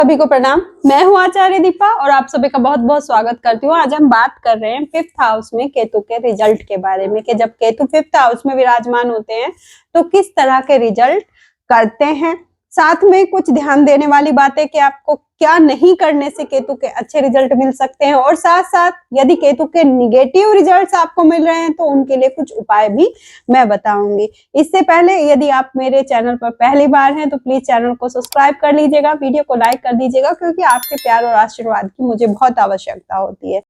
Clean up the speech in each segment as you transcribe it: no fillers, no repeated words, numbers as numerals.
सभी को प्रणाम। मैं हूं आचार्य दीपा और आप सभी का बहुत बहुत स्वागत करती हूँ। आज हम बात कर रहे हैं 5th हाउस में केतु के रिजल्ट के बारे में कि जब केतु 5th हाउस में विराजमान होते हैं तो किस तरह के रिजल्ट करते हैं। साथ में कुछ ध्यान देने वाली बातें कि आपको क्या नहीं करने से केतु के अच्छे रिजल्ट मिल सकते हैं, और साथ साथ यदि केतु के निगेटिव रिजल्ट्स आपको मिल रहे हैं तो उनके लिए कुछ उपाय भी मैं बताऊंगी। इससे पहले यदि आप मेरे चैनल पर पहली बार हैं तो प्लीज चैनल को सब्सक्राइब कर लीजिएगा, वीडियो को लाइक कर दीजिएगा, क्योंकि आपके प्यार और आशीर्वाद की मुझे बहुत आवश्यकता होती है।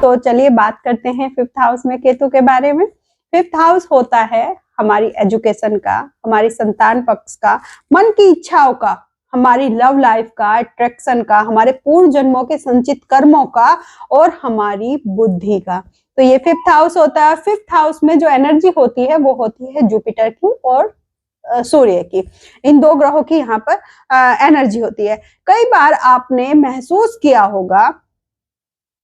तो चलिए बात करते हैं 5th हाउस में केतु के बारे में। 5th हाउस होता है हमारी एजुकेशन का, हमारी संतान पक्ष का, मन की इच्छाओं का, हमारी लव लाइफ का, अट्रैक्शन का, हमारे पूर्व जन्मों के संचित कर्मों का और हमारी बुद्धि का। तो ये 5th हाउस होता है। 5th हाउस में जो एनर्जी होती है वो होती है जुपिटर की और सूर्य की। इन दो ग्रहों की यहाँ पर एनर्जी होती है। कई बार आपने महसूस किया होगा,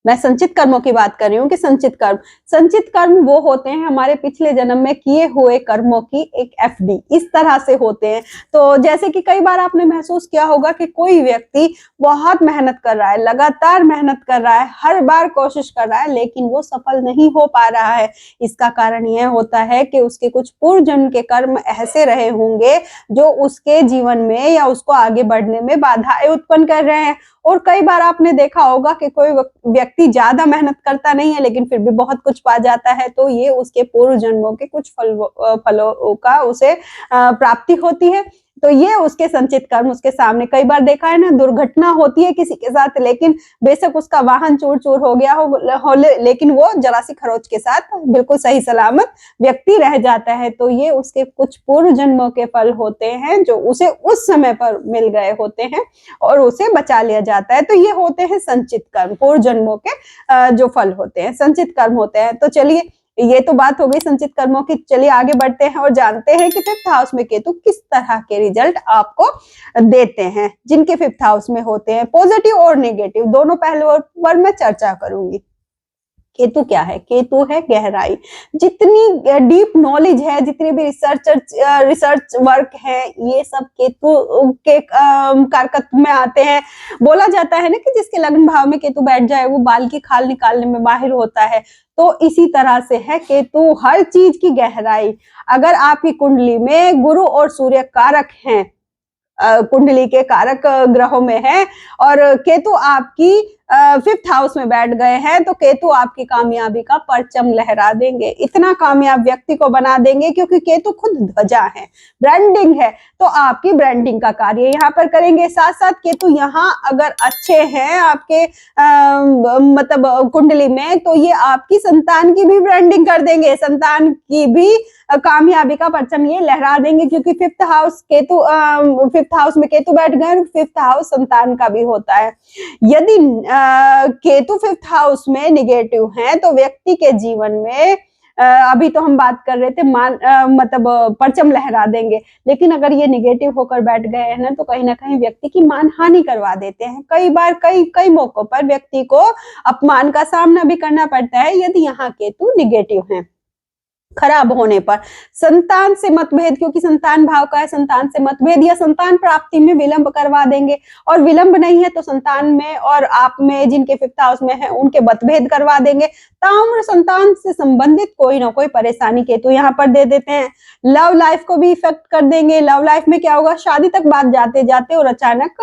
मैं संचित कर्मों की बात कर रही हूँ कि संचित कर्म वो होते हैं हमारे पिछले जन्म में किए हुए कर्मों की एक एफडी, इस तरह से होते हैं। तो जैसे कि कई बार आपने महसूस किया होगा कि कोई व्यक्ति बहुत मेहनत कर रहा है, लगातार मेहनत कर रहा है, हर बार कोशिश कर रहा है, लेकिन वो सफल नहीं हो पा रहा है। इसका कारण यह होता है कि उसके कुछ पूर्व जन्म के कर्म ऐसे रहे होंगे जो उसके जीवन में या उसको आगे बढ़ने में बाधाएं उत्पन्न कर रहे हैं। और कई बार आपने देखा होगा कि कोई व्यक्ति ज्यादा मेहनत करता नहीं है लेकिन फिर भी बहुत कुछ पा जाता है, तो ये उसके पूर्व जन्मों के कुछ फलों का उसे प्राप्ति होती है। तो ये उसके संचित कर्म उसके सामने। कई बार देखा है ना, दुर्घटना होती है किसी के साथ, लेकिन बेशक उसका वाहन चूर चूर हो गया हो लेकिन वो जरा सी खरोच के साथ बिल्कुल सही सलामत व्यक्ति रह जाता है। तो ये उसके कुछ पूर्व जन्मों के फल होते हैं जो उसे उस समय पर मिल गए होते हैं और उसे बचा लिया जाता है। तो ये होते हैं संचित कर्म, पूर्व जन्मों के जो फल होते हैं संचित कर्म होते हैं। तो चलिए, ये तो बात हो गई संचित कर्मों की। चलिए आगे बढ़ते हैं और जानते हैं कि 5th हाउस में केतु किस तरह के रिजल्ट आपको देते हैं। जिनके 5th हाउस में होते हैं पॉजिटिव और नेगेटिव, दोनों पहलुओं पर मैं चर्चा करूंगी। केतु क्या है? केतु है गहराई। जितनी डीप नॉलेज है, जितनी भी रिसर्च वर्क है, ये सब केतु के कारकत्व में आते हैं। बोला जाता है ना कि जिसके लग्न भाव में केतु बैठ जाए वो बाल की खाल निकालने में माहिर होता है। तो इसी तरह से है केतु, हर चीज की गहराई। अगर आपकी कुंडली में गुरु और सूर्य कारक हैं, कुंडली के कारक ग्रहों में है, और केतु आपकी 5th हाउस में बैठ गए हैं, तो केतु आपकी कामयाबी का परचम लहरा देंगे। इतना कामयाब व्यक्ति को बना देंगे, क्योंकि केतु खुद ध्वजा है, ब्रांडिंग है। तो आपकी ब्रांडिंग का कार्य यहाँ पर करेंगे। साथ साथ केतु यहाँ अगर अच्छे हैं आपके मतलब कुंडली में, तो ये आपकी संतान की भी ब्रांडिंग कर देंगे, संतान की भी कामयाबी का परचम ये लहरा देंगे। क्योंकि 5th house Ketu 5th house में केतु बैठ गए, 5th हाउस संतान का भी होता है। यदि केतु 5th हाउस में निगेटिव है तो व्यक्ति के जीवन में अभी तो हम बात कर रहे थे मतलब परचम लहरा देंगे, लेकिन अगर ये निगेटिव होकर बैठ गए हैं ना तो कहीं ना कहीं व्यक्ति की मान हानि करवा देते हैं। कई बार कई मौकों पर व्यक्ति को अपमान का सामना भी करना पड़ता है यदि यहाँ केतु निगेटिव है। खराब होने पर संतान से मतभेद, क्योंकि संतान भाव का है, संतान से मतभेद या संतान प्राप्ति में विलंब करवा देंगे। और विलंब नहीं है तो संतान में और आप में जिनके 5th हाउस में है उनके मतभेद करवा देंगे। ताउम्र संतान से संबंधित कोई ना कोई परेशानी केतु यहाँ पर दे देते हैं। लव लाइफ को भी इफेक्ट कर देंगे। लव लाइफ में क्या होगा, शादी तक बात जाते जाते और अचानक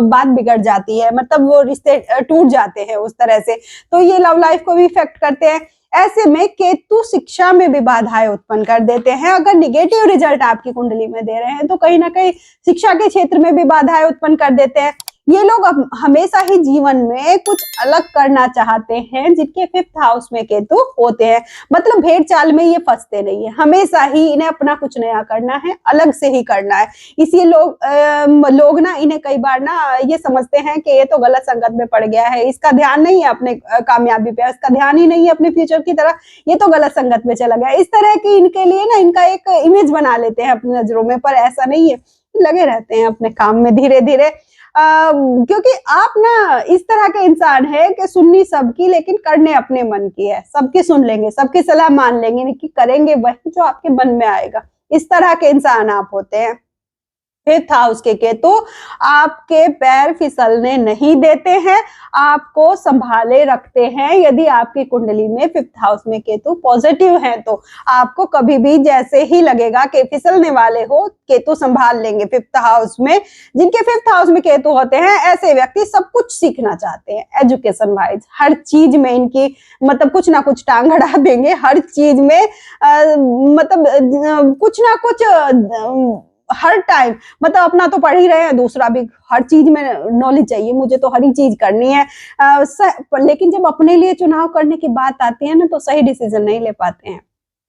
बात बिगड़ जाती है, मतलब वो रिश्ते टूट जाते हैं उस तरह से। तो ये लव लाइफ को भी इफेक्ट करते हैं। ऐसे में केतु शिक्षा में भी बाधाएं उत्पन्न कर देते हैं। अगर निगेटिव रिजल्ट आपकी कुंडली में दे रहे हैं तो कहीं ना कहीं शिक्षा के क्षेत्र में भी बाधाएं उत्पन्न कर देते हैं। ये लोग हमेशा ही जीवन में कुछ अलग करना चाहते हैं जिनके 5th हाउस में केतु होते हैं। मतलब भेड़ चाल में ये फंसते नहीं है, हमेशा ही इन्हें अपना कुछ नया करना है, अलग से ही करना है। इसलिए लोग ना इन्हें कई बार ना ये समझते हैं कि ये तो गलत संगत में पड़ गया है, इसका ध्यान नहीं है अपने कामयाबी पे, इसका ध्यान ही नहीं है अपने फ्यूचर की तरह, ये तो गलत संगत में चला गया। इस तरह की इनके लिए ना इनका एक इमेज बना लेते हैं अपनी नजरों में, पर ऐसा नहीं है, लगे रहते हैं अपने काम में धीरे धीरे। क्योंकि आप ना इस तरह के इंसान है कि सुननी सबकी लेकिन करने अपने मन की है। सबकी सुन लेंगे, सबकी सलाह मान लेंगे, कि करेंगे वही जो आपके मन में आएगा। इस तरह के इंसान आप होते हैं। 5th हाउस के केतु आपके पैर फिसलने नहीं देते हैं, आपको संभाले रखते हैं। यदि आपकी कुंडली में 5th हाउस में केतु पॉजिटिव है तो आपको कभी भी जैसे ही लगेगा कि फिसलने वाले हो, केतु संभाल लेंगे। 5th हाउस में जिनके 5th हाउस में केतु होते हैं, ऐसे व्यक्ति सब कुछ सीखना चाहते हैं। एजुकेशन वाइज हर चीज में इनकी मतलब कुछ ना कुछ टांग अड़ा देंगे, हर चीज में मतलब कुछ ना कुछ हर टाइम मतलब अपना तो पढ़ ही रहे हैं, दूसरा भी हर चीज में नॉलेज चाहिए, मुझे तो हर ही चीज करनी है। लेकिन जब अपने लिए चुनाव करने की बात आती है ना, तो सही डिसीजन नहीं ले पाते हैं।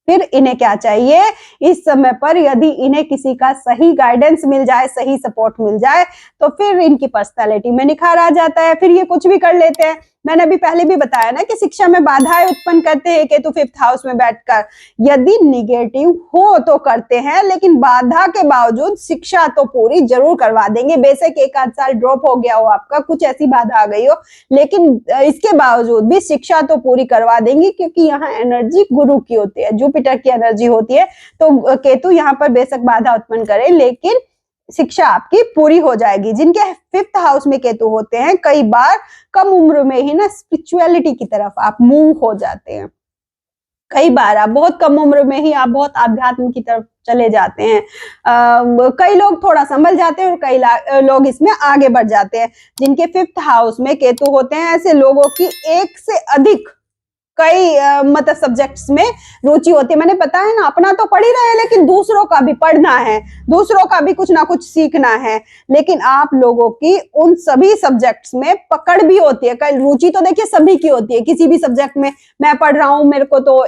फिर इन्हें क्या चाहिए इस समय पर, यदि इन्हें किसी का सही गाइडेंस मिल जाए, सही सपोर्ट मिल जाए, तो फिर इनकी पर्सनालिटी में निखार आ जाता है, फिर ये कुछ भी कर लेते हैं। मैंने अभी पहले भी बताया ना कि शिक्षा में बाधाएं उत्पन्न करते हैं केतु 5th हाउस में बैठकर। यदि निगेटिव हो तो करते हैं, लेकिन बाधा के बावजूद शिक्षा तो पूरी जरूर करवा देंगे। बेशक एक आध साल ड्रॉप हो गया हो आपका, कुछ ऐसी बाधा आ गई हो, लेकिन इसके बावजूद भी शिक्षा तो पूरी करवा देंगी, क्योंकि यहाँ एनर्जी गुरु की होती है, जुपिटर की एनर्जी होती है। तो केतु यहाँ पर बेशक बाधा उत्पन्न करे, लेकिन शिक्षा आपकी पूरी हो जाएगी। जिनके 5th हाउस में केतु होते हैं, कई बार कम उम्र में ही ना स्पिरिचुअलिटी की तरफ आप मूव हो जाते हैं। कई बार आप बहुत कम उम्र में ही आप बहुत आध्यात्म की तरफ चले जाते हैं। कई लोग थोड़ा संभल जाते हैं और कई लोग इसमें आगे बढ़ जाते हैं। जिनके 5th हाउस में केतु होते हैं, ऐसे लोगों की एक से अधिक कई मतलब सब्जेक्ट्स में रुचि होती है। मैंने बताया ना, अपना तो पढ़ ही रहे हैं, लेकिन दूसरों का भी पढ़ना है, दूसरों का भी कुछ ना कुछ सीखना है। लेकिन आप लोगों की उन सभी सब्जेक्ट्स में पकड़ भी होती है। कई रुचि तो देखिए सभी की होती है, किसी भी सब्जेक्ट में। मैं पढ़ रहा हूँ, मेरे को तो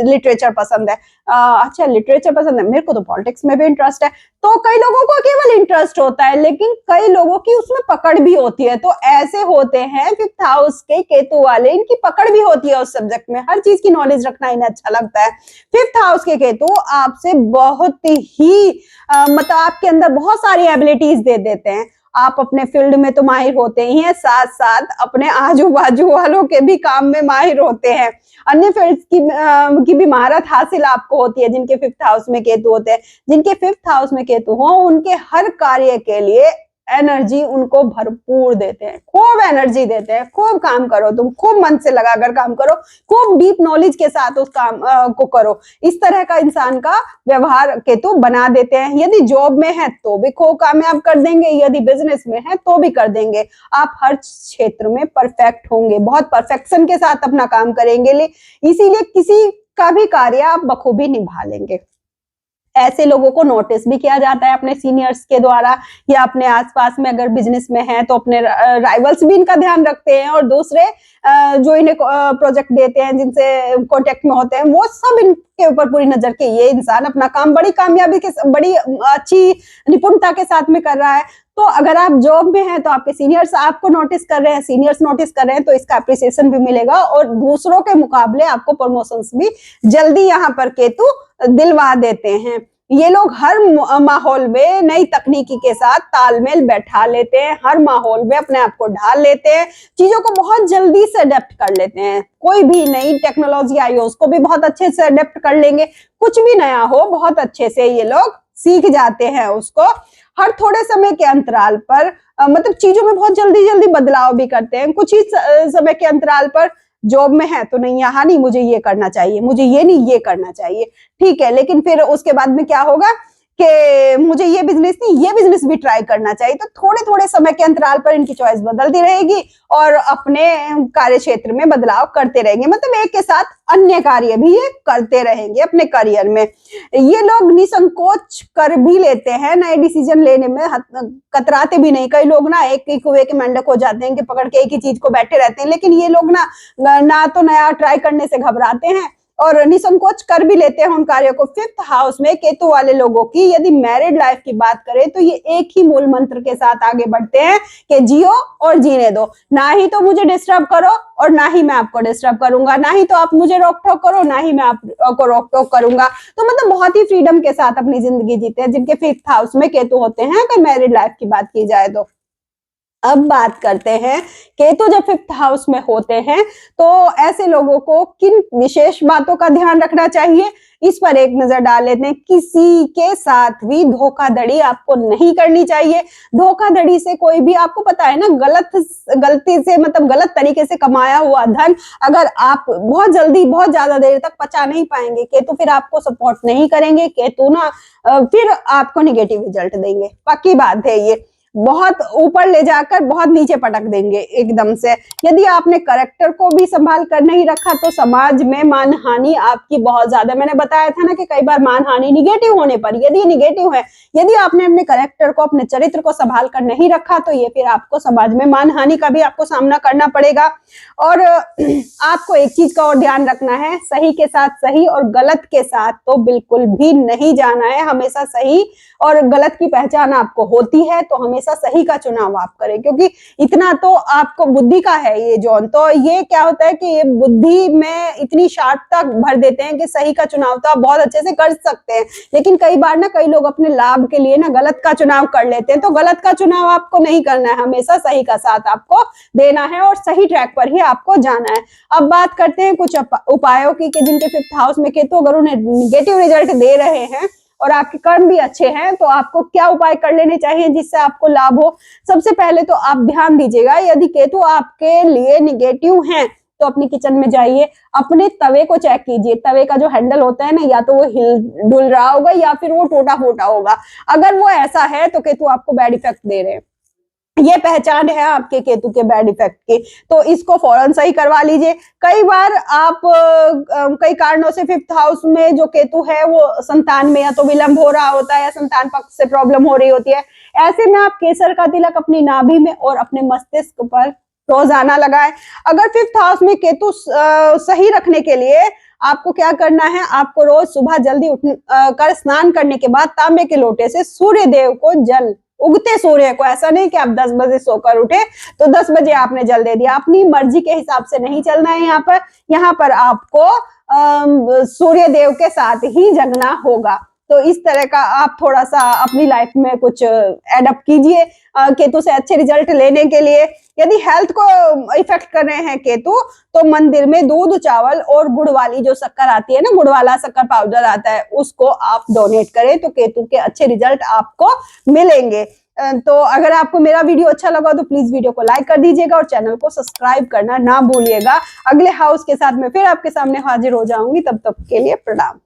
लिटरेचर पसंद है, अच्छा लिटरेचर पसंद है, मेरे को तो पॉलिटिक्स में भी इंटरेस्ट है। तो कई लोगों को केवल इंटरेस्ट होता है, लेकिन कई लोगों की उसमें पकड़ भी होती है। तो ऐसे होते हैं 5th हाउस के केतु वाले, इनकी पकड़ भी होती है उस सब्जेक्ट में, हर चीज की नॉलेज रखना इन्हें अच्छा लगता है। 5th हाउस के केतु आपसे बहुत ही मतलब आपके अंदर बहुत सारी एबिलिटीज दे देते हैं। आप अपने फील्ड में तो माहिर होते ही हैं, साथ साथ अपने आजू बाजू वालों के भी काम में माहिर होते हैं। अन्य फील्ड्स की भी महारत हासिल आपको होती है जिनके 5th हाउस में केतु होते हैं। जिनके 5th हाउस में केतु हो, उनके हर कार्य के लिए एनर्जी उनको भरपूर देते हैं, खूब एनर्जी देते हैं। खूब काम करो, तुम खूब मन से लगाकर काम करो, खूब डीप नॉलेज के साथ उस काम को करो। इस तरह का इंसान का व्यवहार केतु बना देते हैं। यदि जॉब में है तो भी खूब कामयाब कर देंगे, यदि बिजनेस में है तो भी कर देंगे। आप हर क्षेत्र में परफेक्ट होंगे, बहुत परफेक्शन के साथ अपना काम करेंगे, इसीलिए किसी का भी कार्य आप बखूबी निभा लेंगे। ऐसे लोगों को नोटिस भी किया जाता है अपने सीनियर्स के द्वारा, या अपने आसपास में अगर बिजनेस में है तो अपने राइवल्स भी इनका ध्यान रखते हैं, और दूसरे जो इन्हें प्रोजेक्ट देते हैं, जिनसे कॉन्टेक्ट में होते हैं, वो सब इनके ऊपर पूरी नजर के ये इंसान अपना काम बड़ी कामयाबी के बड़ी अच्छी निपुणता के साथ में कर रहा है। तो अगर आप जॉब में हैं तो आपके सीनियर्स आपको नोटिस कर रहे हैं, सीनियर्स नोटिस कर रहे हैं, तो इसका अप्रिसिएशन भी मिलेगा, और दूसरों के मुकाबले आपको प्रमोशंस भी जल्दी यहाँ पर केतु दिलवा देते हैं। ये लोग हर माहौल में नई तकनीकी के साथ तालमेल बैठा लेते हैं, हर माहौल में अपने आप को ढाल लेते हैं, चीजों को बहुत जल्दी से अडेप्ट कर लेते हैं। कोई भी नई टेक्नोलॉजी आई हो उसको भी बहुत अच्छे से अडेप्ट कर लेंगे, कुछ भी नया हो बहुत अच्छे से ये लोग सीख जाते हैं उसको। हर थोड़े समय के अंतराल पर मतलब चीजों में बहुत जल्दी जल्दी बदलाव भी करते हैं। कुछ ही समय के अंतराल पर जॉब में है तो नहीं, यहाँ नहीं, मुझे ये करना चाहिए, मुझे ये नहीं, ये करना चाहिए, ठीक है, लेकिन फिर उसके बाद में क्या होगा कि मुझे ये बिजनेस नहीं, ये बिजनेस भी ट्राई करना चाहिए। तो थोड़े थोड़े समय के अंतराल पर इनकी चॉइस बदलती रहेगी और अपने कार्य क्षेत्र में बदलाव करते रहेंगे, मतलब एक के साथ अन्य कार्य भी ये करते रहेंगे अपने करियर में। ये लोग निसंकोच कर भी लेते हैं, नए डिसीजन लेने में कतराते भी नहीं। कई लोग ना एक कुएं के मेंढक हो जाते हैं कि पकड़ के एक ही चीज को बैठे रहते हैं, लेकिन ये लोग ना तो नया ट्राई करने से घबराते हैं और निसंकोच कर भी लेते हैं उन कार्यों को। 5th हाउस में केतु वाले लोगों की यदि मैरिड लाइफ की बात करें तो ये एक ही मूल मंत्र के साथ आगे बढ़ते हैं कि जियो और जीने दो, ना ही तो मुझे डिस्टर्ब करो और ना ही मैं आपको डिस्टर्ब करूंगा, ना ही तो आप मुझे रोक टोक करो, ना ही मैं आपको रोक टोक करूंगा। तो मतलब बहुत ही फ्रीडम के साथ अपनी जिंदगी जीते हैं जिनके 5th हाउस में केतु होते हैं, अगर मैरिड लाइफ की बात की जाए तो। अब बात करते हैं केतु जब 5th हाउस में होते हैं तो ऐसे लोगों को किन विशेष बातों का ध्यान रखना चाहिए, इस पर एक नजर डाल लेते हैं। किसी के साथ भी धोखाधड़ी आपको नहीं करनी चाहिए। धोखाधड़ी से कोई भी, आपको पता है ना, गलती से मतलब गलत तरीके से कमाया हुआ धन अगर आप बहुत जल्दी बहुत ज्यादा देर तक पचा नहीं पाएंगे, केतु फिर आपको सपोर्ट नहीं करेंगे। केतु ना फिर आपको निगेटिव रिजल्ट देंगे, पक्की बात है ये। बहुत ऊपर ले जाकर बहुत नीचे पटक देंगे एकदम से। यदि आपने करेक्टर को भी संभाल कर नहीं रखा तो समाज में मानहानि आपकी बहुत ज्यादा, मैंने बताया था ना कि कई बार मानहानि निगेटिव होने पर, यदि निगेटिव है, यदि आपने अपने करेक्टर को, अपने चरित्र को संभाल कर नहीं रखा तो ये फिर आपको समाज में मानहानि का भी आपको सामना करना पड़ेगा। और आपको एक चीज का और ध्यान रखना है, सही के साथ सही और गलत के साथ तो बिल्कुल भी नहीं जाना है। हमेशा सही और गलत की पहचान आपको होती है तो हमेशा सही का चुनाव आप करें, क्योंकि इतना तो आपको बुद्धि का है ये जोन। तो ये क्या होता है कि ये बुद्धि में इतनी शार्प तक भर देते हैं कि सही का चुनाव तो आप बहुत अच्छे से कर सकते हैं, लेकिन कई बार ना कई लोग अपने लाभ के लिए ना गलत का चुनाव कर लेते हैं। तो गलत का चुनाव आपको नहीं करना है, हमेशा सही का साथ आपको देना है और सही ट्रैक पर ही आपको जाना है। अब बात करते हैं कुछ उपायों की कि जिनके 5th हाउस में केतु अगर उन्हें निगेटिव रिजल्ट दे रहे हैं और आपके कर्म भी अच्छे हैं तो आपको क्या उपाय कर लेने चाहिए जिससे आपको लाभ हो। सबसे पहले तो आप ध्यान दीजिएगा, यदि केतु आपके लिए निगेटिव हैं तो अपनी किचन में जाइए, अपने तवे को चेक कीजिए। तवे का जो हैंडल होता है ना, या तो वो हिल डुल रहा होगा या फिर वो टूटा फूटा होगा। अगर वो ऐसा है तो केतु आपको बैड इफेक्ट दे रहे हैं, ये पहचान है आपके केतु के बैड इफेक्ट की, तो इसको फौरन सही करवा लीजिए। कई बार आप कई कारणों से 5th हाउस में जो केतु है वो संतान में या तो विलंब हो रहा होता है या संतान पक्ष से प्रॉब्लम हो रही होती है। ऐसे में आप केसर का तिलक अपनी नाभि में और अपने मस्तिष्क पर रोजाना लगाएं। अगर 5th हाउस में केतु सही रखने के लिए आपको क्या करना है, आपको रोज सुबह जल्दी उठ कर स्नान करने के बाद तांबे के लोटे से सूर्य देव को जल, उगते सूर्य को, ऐसा नहीं कि आप 10 बजे सोकर उठे तो 10 बजे आपने जल दे दिया। अपनी मर्जी के हिसाब से नहीं चलना है यहाँ पर आपको सूर्य देव के साथ ही जगना होगा। तो इस तरह का आप थोड़ा सा अपनी लाइफ में कुछ एडप्ट कीजिए केतु से अच्छे रिजल्ट लेने के लिए। यदि हेल्थ को इफेक्ट कर रहे हैं केतु तो मंदिर में दूध, चावल और गुड़ वाली जो शक्कर आती है ना, गुड़ वाला शक्कर पाउडर आता है, उसको आप डोनेट करें तो केतु के अच्छे रिजल्ट आपको मिलेंगे। तो अगर आपको मेरा वीडियो अच्छा लगा तो प्लीज वीडियो को लाइक कर दीजिएगा और चैनल को सब्सक्राइब करना ना भूलिएगा। अगले हाउस के साथ मैं फिर आपके सामने हाजिर हो जाऊंगी, तब तक के लिए प्रणाम।